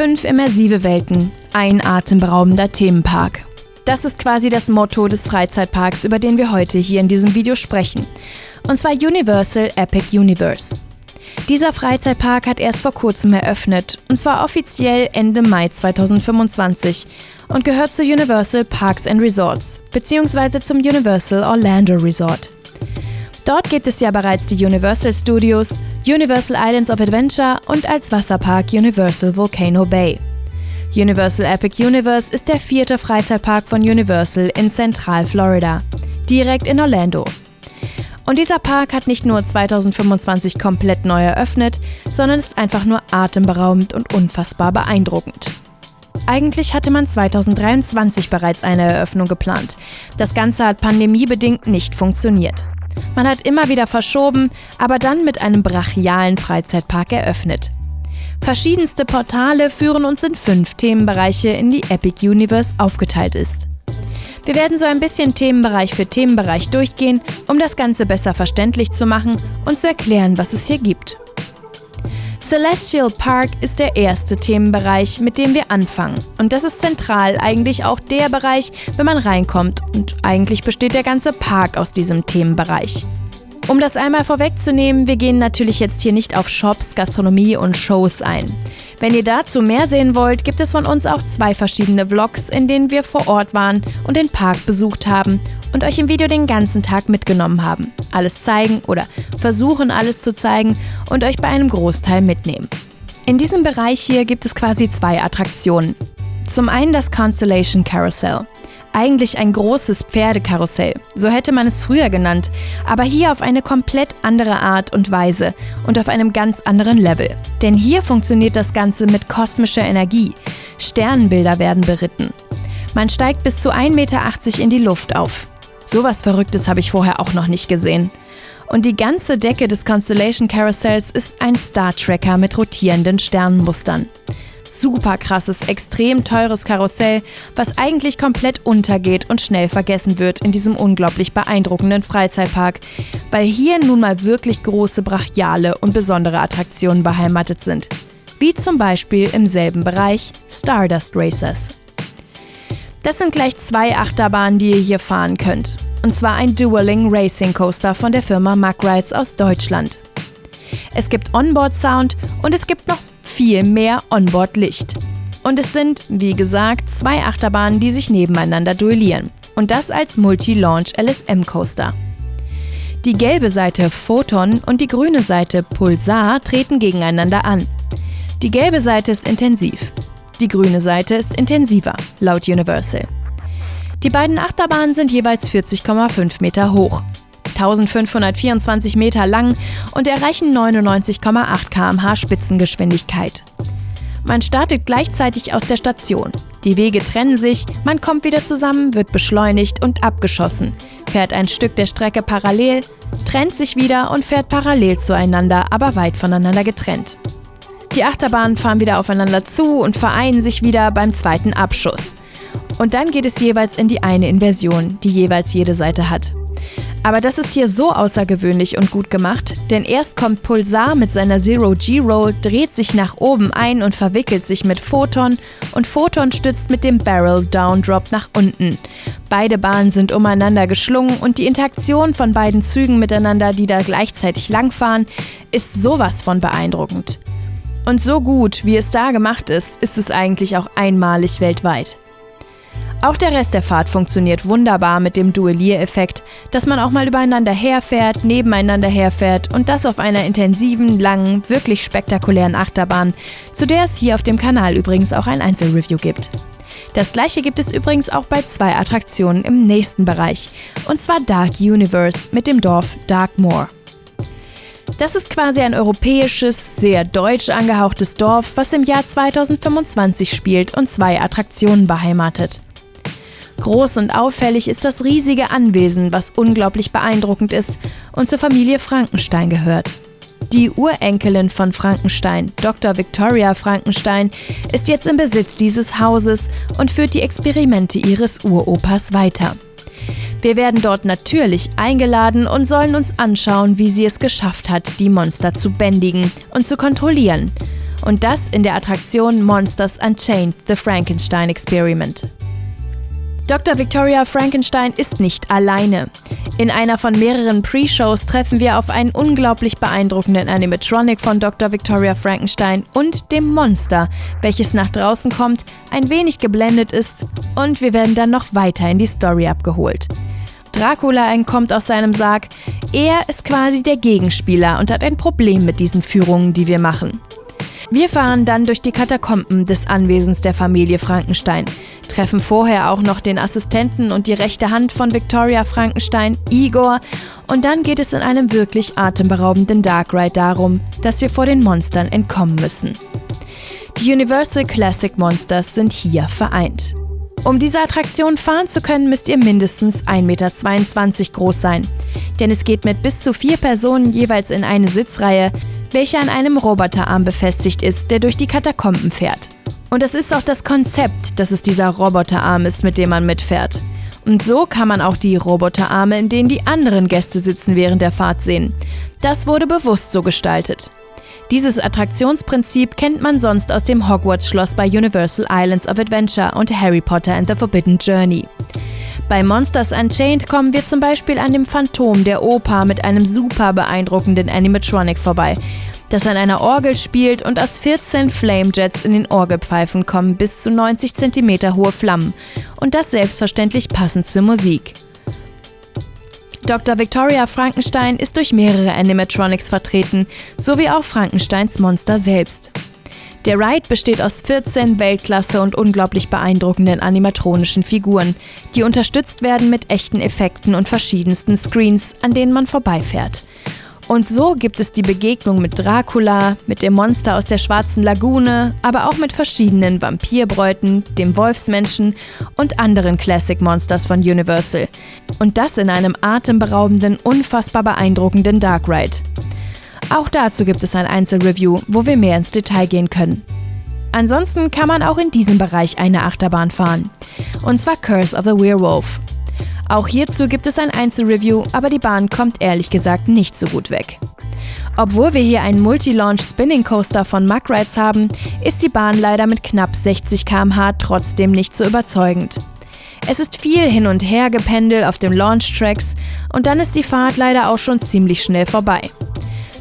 5 immersive Welten, ein atemberaubender Themenpark. Das ist quasi das Motto des Freizeitparks, über den wir heute hier in diesem Video sprechen. Und zwar Universal Epic Universe. Dieser Freizeitpark hat erst vor kurzem eröffnet, und zwar offiziell Ende Mai 2025 und gehört zu Universal Parks and Resorts, beziehungsweise zum Universal Orlando Resort. Dort gibt es ja bereits die Universal Studios, Universal Islands of Adventure und als Wasserpark Universal Volcano Bay. Universal Epic Universe ist der 4. Freizeitpark von Universal in Zentralflorida, direkt in Orlando. Und dieser Park hat nicht nur 2025 komplett neu eröffnet, sondern ist einfach nur atemberaubend und unfassbar beeindruckend. Eigentlich hatte man 2023 bereits eine Eröffnung geplant. Das Ganze hat pandemiebedingt nicht funktioniert. Man hat immer wieder verschoben, aber dann mit einem brachialen Freizeitpark eröffnet. Verschiedenste Portale führen uns in 5 Themenbereiche, in die Epic Universe aufgeteilt ist. Wir werden so ein bisschen Themenbereich für Themenbereich durchgehen, um das Ganze besser verständlich zu machen und zu erklären, was es hier gibt. Celestial Park ist der erste Themenbereich, mit dem wir anfangen. Und das ist zentral eigentlich auch der Bereich, wenn man reinkommt. Und eigentlich besteht der ganze Park aus diesem Themenbereich. Um das einmal vorwegzunehmen, wir gehen natürlich jetzt hier nicht auf Shops, Gastronomie und Shows ein. Wenn ihr dazu mehr sehen wollt, gibt es von uns auch 2 verschiedene Vlogs, in denen wir vor Ort waren und den Park besucht haben und euch im Video den ganzen Tag mitgenommen haben. Alles zeigen oder versuchen alles zu zeigen und euch bei einem Großteil mitnehmen. In diesem Bereich hier gibt es quasi 2 Attraktionen. Zum einen das Constellation Carousel. Eigentlich ein großes Pferdekarussell, so hätte man es früher genannt, aber hier auf eine komplett andere Art und Weise und auf einem ganz anderen Level. Denn hier funktioniert das Ganze mit kosmischer Energie. Sternenbilder werden beritten. Man steigt bis zu 1,80 Meter in die Luft auf. Sowas Verrücktes habe ich vorher auch noch nicht gesehen. Und die ganze Decke des Constellation Carusels ist ein Star Tracker mit rotierenden Sternenmustern. Super krasses, extrem teures Karussell, was eigentlich komplett untergeht und schnell vergessen wird in diesem unglaublich beeindruckenden Freizeitpark, weil hier nun mal wirklich große, brachiale und besondere Attraktionen beheimatet sind. Wie zum Beispiel im selben Bereich Stardust Racers. Das sind gleich 2 Achterbahnen, die ihr hier fahren könnt. Und zwar ein Dueling Racing Coaster von der Firma Mack Rides aus Deutschland. Es gibt Onboard-Sound und es gibt noch viel mehr Onboard-Licht. Und es sind, wie gesagt, 2 Achterbahnen, die sich nebeneinander duellieren. Und das als Multi-Launch LSM-Coaster. Die gelbe Seite Photon und die grüne Seite Pulsar treten gegeneinander an. Die gelbe Seite ist intensiv. Die grüne Seite ist intensiver, laut Universal. Die beiden Achterbahnen sind jeweils 40,5 Meter hoch, 1524 Meter lang und erreichen 99,8 km/h Spitzengeschwindigkeit. Man startet gleichzeitig aus der Station. Die Wege trennen sich, man kommt wieder zusammen, wird beschleunigt und abgeschossen, fährt ein Stück der Strecke parallel, trennt sich wieder und fährt parallel zueinander, aber weit voneinander getrennt. Die Achterbahnen fahren wieder aufeinander zu und vereinen sich wieder beim zweiten Abschuss. Und dann geht es jeweils in die eine Inversion, die jeweils jede Seite hat. Aber das ist hier so außergewöhnlich und gut gemacht, denn erst kommt Pulsar mit seiner Zero-G-Roll, dreht sich nach oben ein und verwickelt sich mit Photon und Photon stützt mit dem Barrel-Down-Drop nach unten. Beide Bahnen sind umeinander geschlungen und die Interaktion von beiden Zügen miteinander, die da gleichzeitig langfahren, ist sowas von beeindruckend. Und so gut, wie es da gemacht ist, ist es eigentlich auch einmalig weltweit. Auch der Rest der Fahrt funktioniert wunderbar mit dem Duelliereffekt, dass man auch mal übereinander herfährt, nebeneinander herfährt und das auf einer intensiven, langen, wirklich spektakulären Achterbahn, zu der es hier auf dem Kanal übrigens auch ein Einzelreview gibt. Das gleiche gibt es übrigens auch bei 2 Attraktionen im nächsten Bereich, und zwar Dark Universe mit dem Dorf Darkmoor. Das ist quasi ein europäisches, sehr deutsch angehauchtes Dorf, was im Jahr 2025 spielt und 2 Attraktionen beheimatet. Groß und auffällig ist das riesige Anwesen, was unglaublich beeindruckend ist und zur Familie Frankenstein gehört. Die Urenkelin von Frankenstein, Dr. Victoria Frankenstein, ist jetzt im Besitz dieses Hauses und führt die Experimente ihres Uropas weiter. Wir werden dort natürlich eingeladen und sollen uns anschauen, wie sie es geschafft hat, die Monster zu bändigen und zu kontrollieren. Und das in der Attraktion Monsters Unchained – The Frankenstein Experiment. Dr. Victoria Frankenstein ist nicht alleine. In einer von mehreren Pre-Shows treffen wir auf einen unglaublich beeindruckenden Animatronic von Dr. Victoria Frankenstein und dem Monster, welches nach draußen kommt, ein wenig geblendet ist und wir werden dann noch weiter in die Story abgeholt. Dracula entkommt aus seinem Sarg, er ist quasi der Gegenspieler und hat ein Problem mit diesen Führungen, die wir machen. Wir fahren dann durch die Katakomben des Anwesens der Familie Frankenstein, treffen vorher auch noch den Assistenten und die rechte Hand von Victoria Frankenstein, Igor, und dann geht es in einem wirklich atemberaubenden Dark Ride darum, dass wir vor den Monstern entkommen müssen. Die Universal Classic Monsters sind hier vereint. Um diese Attraktion fahren zu können, müsst ihr mindestens 1,22 Meter groß sein, denn es geht mit bis zu 4 Personen jeweils in eine Sitzreihe, welche an einem Roboterarm befestigt ist, der durch die Katakomben fährt. Und es ist auch das Konzept, dass es dieser Roboterarm ist, mit dem man mitfährt. Und so kann man auch die Roboterarme, in denen die anderen Gäste sitzen, während der Fahrt sehen. Das wurde bewusst so gestaltet. Dieses Attraktionsprinzip kennt man sonst aus dem Hogwarts-Schloss bei Universal Islands of Adventure und Harry Potter and the Forbidden Journey. Bei Monsters Unchained kommen wir zum Beispiel an dem Phantom der Oper mit einem super beeindruckenden Animatronic vorbei, das an einer Orgel spielt und aus 14 Flamejets in den Orgelpfeifen kommen bis zu 90 cm hohe Flammen und das selbstverständlich passend zur Musik. Dr. Victoria Frankenstein ist durch mehrere Animatronics vertreten, sowie auch Frankensteins Monster selbst. Der Ride besteht aus 14 Weltklasse und unglaublich beeindruckenden animatronischen Figuren, die unterstützt werden mit echten Effekten und verschiedensten Screens, an denen man vorbeifährt. Und so gibt es die Begegnung mit Dracula, mit dem Monster aus der Schwarzen Lagune, aber auch mit verschiedenen Vampirbräuten, dem Wolfsmenschen und anderen Classic Monsters von Universal. Und das in einem atemberaubenden, unfassbar beeindruckenden Dark Ride. Auch dazu gibt es ein Einzelreview, wo wir mehr ins Detail gehen können. Ansonsten kann man auch in diesem Bereich eine Achterbahn fahren. Und zwar Curse of the Werewolf. Auch hierzu gibt es ein Einzelreview, aber die Bahn kommt ehrlich gesagt nicht so gut weg. Obwohl wir hier einen Multi-Launch Spinning Coaster von Mug Rides haben, ist die Bahn leider mit knapp 60 km/h trotzdem nicht so überzeugend. Es ist viel hin und her gependelt auf dem Launch-Tracks und dann ist die Fahrt leider auch schon ziemlich schnell vorbei.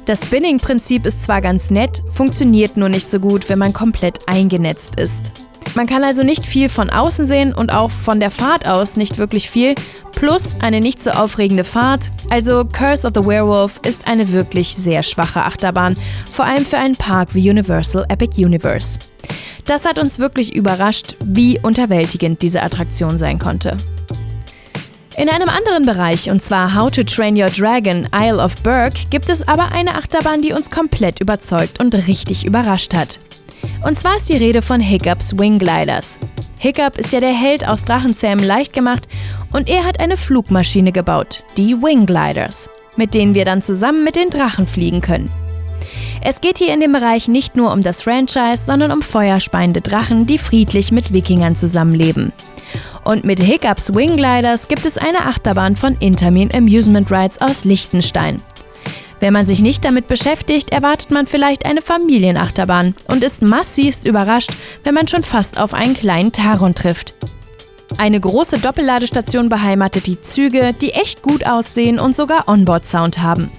Das Spinning-Prinzip ist zwar ganz nett, funktioniert nur nicht so gut, wenn man komplett eingenetzt ist. Man kann also nicht viel von außen sehen und auch von der Fahrt aus nicht wirklich viel, plus eine nicht so aufregende Fahrt. Also Curse of the Werewolf ist eine wirklich sehr schwache Achterbahn, vor allem für einen Park wie Universal Epic Universe. Das hat uns wirklich überrascht, wie unterwältigend diese Attraktion sein konnte. In einem anderen Bereich, und zwar How to Train Your Dragon Isle of Berk, gibt es aber eine Achterbahn, die uns komplett überzeugt und richtig überrascht hat. Und zwar ist die Rede von Hiccups Wing Gliders. Hiccup ist ja der Held aus Drachenzähmen leicht gemacht und er hat eine Flugmaschine gebaut, die Wing Gliders, mit denen wir dann zusammen mit den Drachen fliegen können. Es geht hier in dem Bereich nicht nur um das Franchise, sondern um feuerspeiende Drachen, die friedlich mit Wikingern zusammenleben. Und mit Hiccups Wing Gliders gibt es eine Achterbahn von Intamin Amusement Rides aus Liechtenstein. Wenn man sich nicht damit beschäftigt, erwartet man vielleicht eine Familienachterbahn und ist massivst überrascht, wenn man schon fast auf einen kleinen Taron trifft. Eine große Doppelladestation beheimatet die Züge, die echt gut aussehen und sogar Onboard-Sound haben.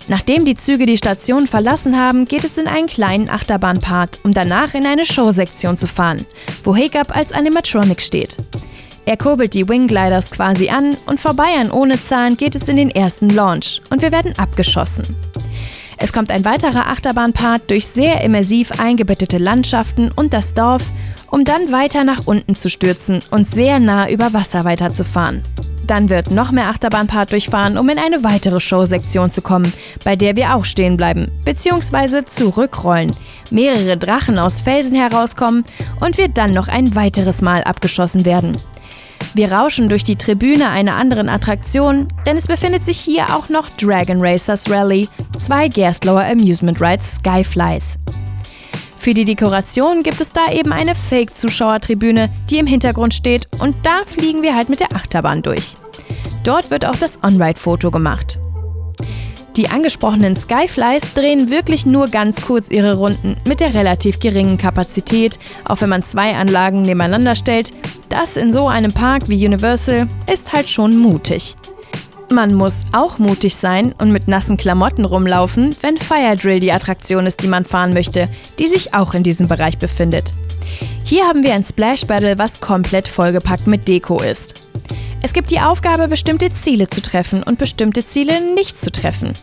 Nachdem die Züge die Station verlassen haben, geht es in einen kleinen Achterbahnpart, um danach in eine Showsektion zu fahren, wo Hiccup als Animatronic steht. Er kurbelt die Wing Gliders quasi an und vorbei an Ohnezahn geht es in den ersten Launch und wir werden abgeschossen. Es kommt ein weiterer Achterbahnpart durch sehr immersiv eingebettete Landschaften und das Dorf, um dann weiter nach unten zu stürzen und sehr nah über Wasser weiterzufahren. Dann wird noch mehr Achterbahnpart durchfahren, um in eine weitere Showsektion zu kommen, bei der wir auch stehen bleiben bzw. zurückrollen, mehrere Drachen aus Felsen herauskommen und wir dann noch ein weiteres Mal abgeschossen werden. Wir rauschen durch die Tribüne einer anderen Attraktion, denn es befindet sich hier auch noch Dragon Racers Rally, 2 Gerstlauer Amusement Rides Skyflies. Für die Dekoration gibt es da eben eine Fake-Zuschauertribüne, die im Hintergrund steht und da fliegen wir halt mit der Achterbahn durch. Dort wird auch das On-Ride-Foto gemacht. Die angesprochenen Skyflies drehen wirklich nur ganz kurz ihre Runden mit der relativ geringen Kapazität, auch wenn man 2 Anlagen nebeneinander stellt. Das in so einem Park wie Universal ist halt schon mutig. Man muss auch mutig sein und mit nassen Klamotten rumlaufen, wenn Fire Drill die Attraktion ist, die man fahren möchte, die sich auch in diesem Bereich befindet. Hier haben wir ein Splash Battle, was komplett vollgepackt mit Deko ist. Es gibt die Aufgabe, bestimmte Ziele zu treffen und bestimmte Ziele nicht zu treffen.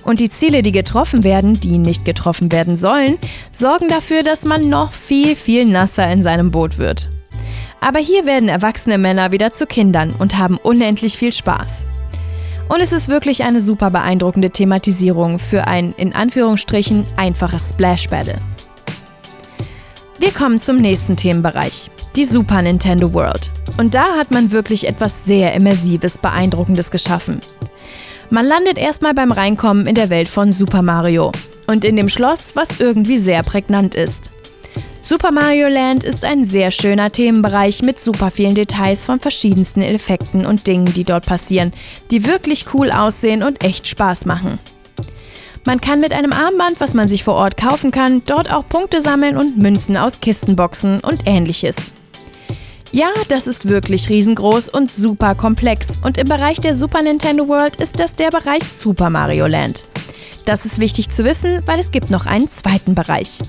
Und die Ziele, die getroffen werden, die nicht getroffen werden sollen, sorgen dafür, dass man noch viel nasser in seinem Boot wird. Aber hier werden erwachsene Männer wieder zu Kindern und haben unendlich viel Spaß. Und es ist wirklich eine super beeindruckende Thematisierung für ein, in Anführungsstrichen, einfaches Splash Battle. Wir kommen zum nächsten Themenbereich, die Super Nintendo World. Und da hat man wirklich etwas sehr Immersives, Beeindruckendes geschaffen. Man landet erstmal beim Reinkommen in der Welt von Super Mario und in dem Schloss, was irgendwie sehr prägnant ist. Super Mario Land ist ein sehr schöner Themenbereich mit super vielen Details von verschiedensten Effekten und Dingen, die dort passieren, die wirklich cool aussehen und echt Spaß machen. Man kann mit einem Armband, was man sich vor Ort kaufen kann, dort auch Punkte sammeln und Münzen aus Kistenboxen und ähnliches. Ja, das ist wirklich riesengroß und super komplex und im Bereich der Super Nintendo World ist das der Bereich Super Mario Land. Das ist wichtig zu wissen, weil es gibt noch einen zweiten Bereich.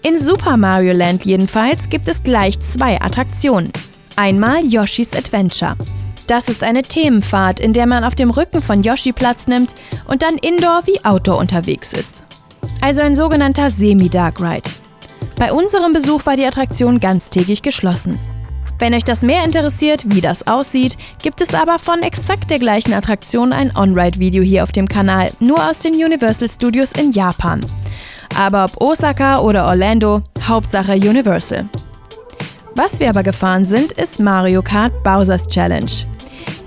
In Super Mario Land jedenfalls gibt es gleich 2 Attraktionen. Einmal Yoshi's Adventure. Das ist eine Themenfahrt, in der man auf dem Rücken von Yoshi Platz nimmt und dann Indoor wie Outdoor unterwegs ist. Also ein sogenannter Semi-Dark Ride. Bei unserem Besuch war die Attraktion ganztägig geschlossen. Wenn euch das mehr interessiert, wie das aussieht, gibt es aber von exakt der gleichen Attraktion ein On-Ride-Video hier auf dem Kanal, nur aus den Universal Studios in Japan. Aber ob Osaka oder Orlando, Hauptsache Universal. Was wir aber gefahren sind, ist Mario Kart Bowser's Challenge.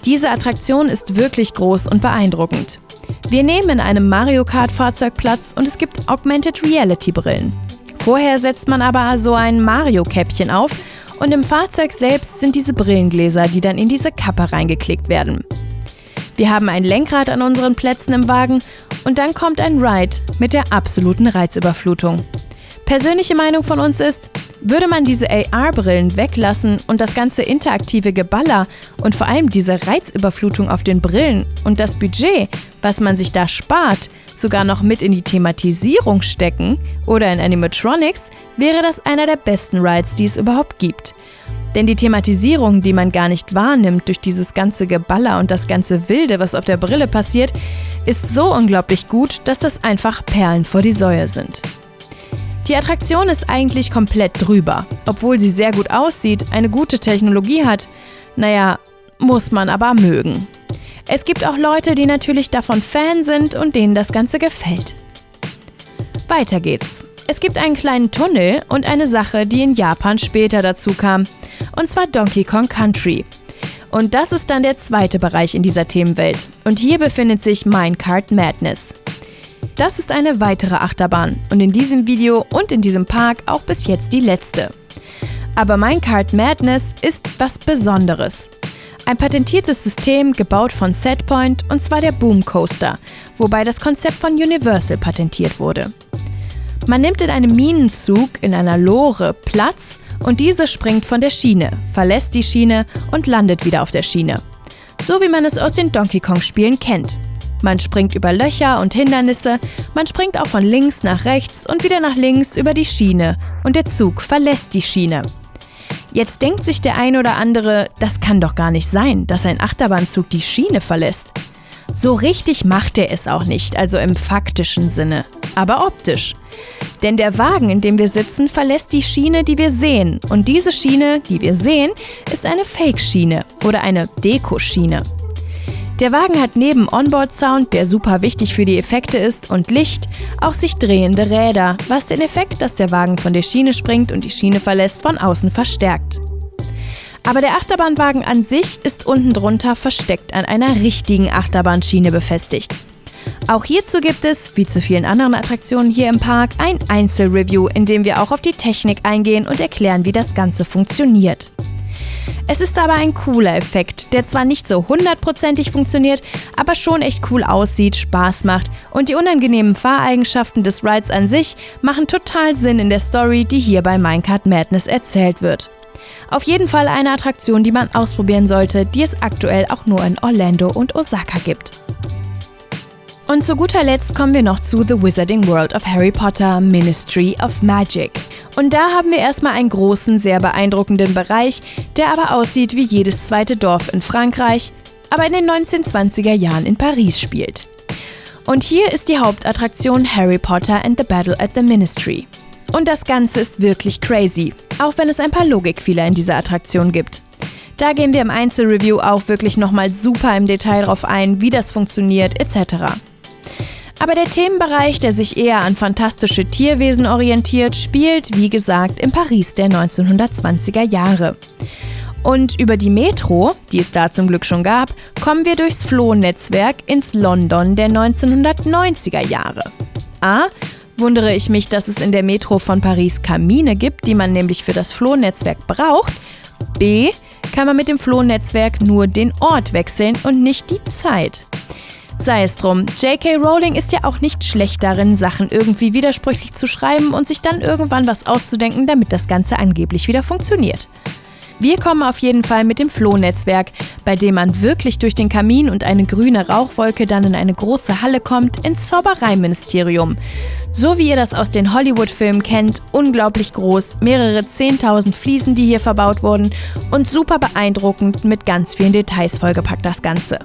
Diese Attraktion ist wirklich groß und beeindruckend. Wir nehmen in einem Mario Kart Fahrzeug Platz und es gibt Augmented Reality Brillen. Vorher setzt man aber so ein Mario-Käppchen auf und im Fahrzeug selbst sind diese Brillengläser, die dann in diese Kappe reingeklickt werden. Wir haben ein Lenkrad an unseren Plätzen im Wagen und dann kommt ein Ride mit der absoluten Reizüberflutung. Persönliche Meinung von uns ist, würde man diese AR-Brillen weglassen und das ganze interaktive Geballer und vor allem diese Reizüberflutung auf den Brillen und das Budget, was man sich da spart, sogar noch mit in die Thematisierung stecken oder in Animatronics, wäre das einer der besten Rides, die es überhaupt gibt. Denn die Thematisierung, die man gar nicht wahrnimmt durch dieses ganze Geballer und das ganze Wilde, was auf der Brille passiert, ist so unglaublich gut, dass das einfach Perlen vor die Säue sind. Die Attraktion ist eigentlich komplett drüber, obwohl sie sehr gut aussieht, eine gute Technologie hat. Naja, muss man aber mögen. Es gibt auch Leute, die natürlich davon Fan sind und denen das Ganze gefällt. Weiter geht's. Es gibt einen kleinen Tunnel und eine Sache, die in Japan später dazu kam, und zwar Donkey Kong Country. Und das ist dann der zweite Bereich in dieser Themenwelt. Und hier befindet sich Minecart Madness. Das ist eine weitere Achterbahn und in diesem Video und in diesem Park auch bis jetzt die letzte. Aber Minecart Madness ist was Besonderes. Ein patentiertes System, gebaut von Setpoint, und zwar der Boom Coaster, wobei das Konzept von Universal patentiert wurde. Man nimmt in einem Minenzug in einer Lore Platz und diese springt von der Schiene, verlässt die Schiene und landet wieder auf der Schiene. So wie man es aus den Donkey Kong Spielen kennt. Man springt über Löcher und Hindernisse, man springt auch von links nach rechts und wieder nach links über die Schiene und der Zug verlässt die Schiene. Jetzt denkt sich der ein oder andere, das kann doch gar nicht sein, dass ein Achterbahnzug die Schiene verlässt. So richtig macht er es auch nicht, also im faktischen Sinne, aber optisch. Denn der Wagen, in dem wir sitzen, verlässt die Schiene, die wir sehen. Und diese Schiene, die wir sehen, ist eine Fake-Schiene oder eine Dekoschiene. Der Wagen hat neben Onboard-Sound, der super wichtig für die Effekte ist, und Licht, auch sich drehende Räder, was den Effekt, dass der Wagen von der Schiene springt und die Schiene verlässt, von außen verstärkt. Aber der Achterbahnwagen an sich ist unten drunter versteckt an einer richtigen Achterbahnschiene befestigt. Auch hierzu gibt es, wie zu vielen anderen Attraktionen hier im Park, ein Einzelreview, in dem wir auch auf die Technik eingehen und erklären, wie das Ganze funktioniert. Es ist aber ein cooler Effekt, der zwar nicht so 100%ig funktioniert, aber schon echt cool aussieht, Spaß macht und die unangenehmen Fahreigenschaften des Rides an sich machen total Sinn in der Story, die hier bei Minecart Madness erzählt wird. Auf jeden Fall eine Attraktion, die man ausprobieren sollte, die es aktuell auch nur in Orlando und Osaka gibt. Und zu guter Letzt kommen wir noch zu The Wizarding World of Harry Potter Ministry of Magic. Und da haben wir erstmal einen großen, sehr beeindruckenden Bereich, der aber aussieht wie jedes zweite Dorf in Frankreich, aber in den 1920er Jahren in Paris spielt. Und hier ist die Hauptattraktion Harry Potter and the Battle at the Ministry. Und das Ganze ist wirklich crazy, auch wenn es ein paar Logikfehler in dieser Attraktion gibt. Da gehen wir im Einzelreview auch wirklich nochmal super im Detail drauf ein, wie das funktioniert etc. Aber der Themenbereich, der sich eher an fantastische Tierwesen orientiert, spielt, wie gesagt, in Paris der 1920er Jahre. Und über die Metro, die es da zum Glück schon gab, kommen wir durchs Flohnetzwerk ins London der 1990er Jahre. A. Wundere ich mich, dass es in der Metro von Paris Kamine gibt, die man nämlich für das Flohnetzwerk braucht. B. Kann man mit dem Flohnetzwerk nur den Ort wechseln und nicht die Zeit. Sei es drum, J.K. Rowling ist ja auch nicht schlecht darin, Sachen irgendwie widersprüchlich zu schreiben und sich dann irgendwann was auszudenken, damit das Ganze angeblich wieder funktioniert. Wir kommen auf jeden Fall mit dem Flohnetzwerk, bei dem man wirklich durch den Kamin und eine grüne Rauchwolke dann in eine große Halle kommt, ins Zaubereiministerium. So wie ihr das aus den Hollywood-Filmen kennt, unglaublich groß, mehrere 10.000 Fliesen, die hier verbaut wurden und super beeindruckend mit ganz vielen Details vollgepackt das Ganze.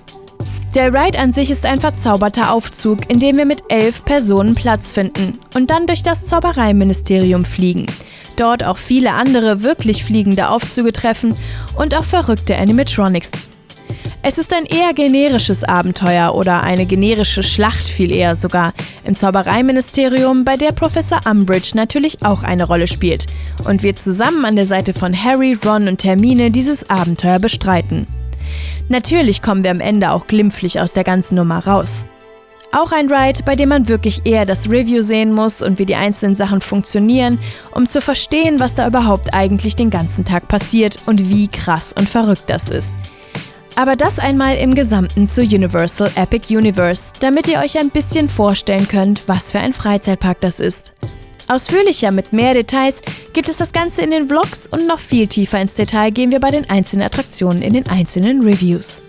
Der Ride an sich ist ein verzauberter Aufzug, in dem wir mit 11 Personen Platz finden und dann durch das Zaubereiministerium fliegen. Dort auch viele andere wirklich fliegende Aufzüge treffen und auch verrückte Animatronics. Es ist ein eher generisches Abenteuer oder eine generische Schlacht viel eher sogar im Zaubereiministerium, bei der Professor Umbridge natürlich auch eine Rolle spielt und wir zusammen an der Seite von Harry, Ron und Hermine dieses Abenteuer bestreiten. Natürlich kommen wir am Ende auch glimpflich aus der ganzen Nummer raus. Auch ein Ride, bei dem man wirklich eher das Review sehen muss und wie die einzelnen Sachen funktionieren, um zu verstehen, was da überhaupt eigentlich den ganzen Tag passiert und wie krass und verrückt das ist. Aber das einmal im Gesamten zu Universal Epic Universe, damit ihr euch ein bisschen vorstellen könnt, was für ein Freizeitpark das ist. Ausführlicher mit mehr Details gibt es das Ganze in den Vlogs und noch viel tiefer ins Detail gehen wir bei den einzelnen Attraktionen in den einzelnen Reviews.